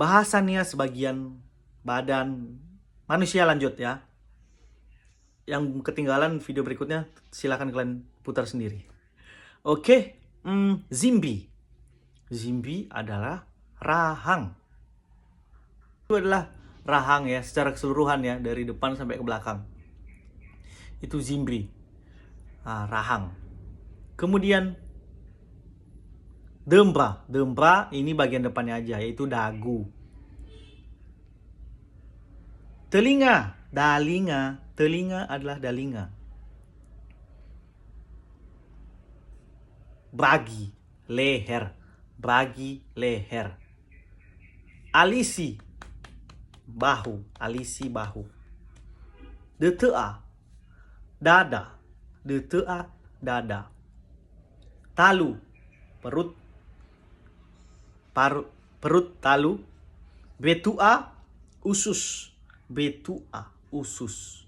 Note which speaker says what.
Speaker 1: bahasannya sebagian badan manusia. Lanjut ya. Yang ketinggalan video berikutnya silakan kalian putar sendiri. Oke, Zimbi. Zimbi adalah rahang. Itu adalah rahang ya, secara keseluruhan ya, dari depan sampai ke belakang. Itu Zimbi. Rahang. Kemudian Dembra. Dembra ini bagian depannya aja, yaitu dagu. Telinga. Dalinga. Telinga adalah dalinga. Bragi. Leher. Bragi, leher. Alisi. Bahu. Alisi, bahu. Detea. Dada. Detea, dada. Talu. Perut. Perut, talu. Betua, usus. Betua, usus.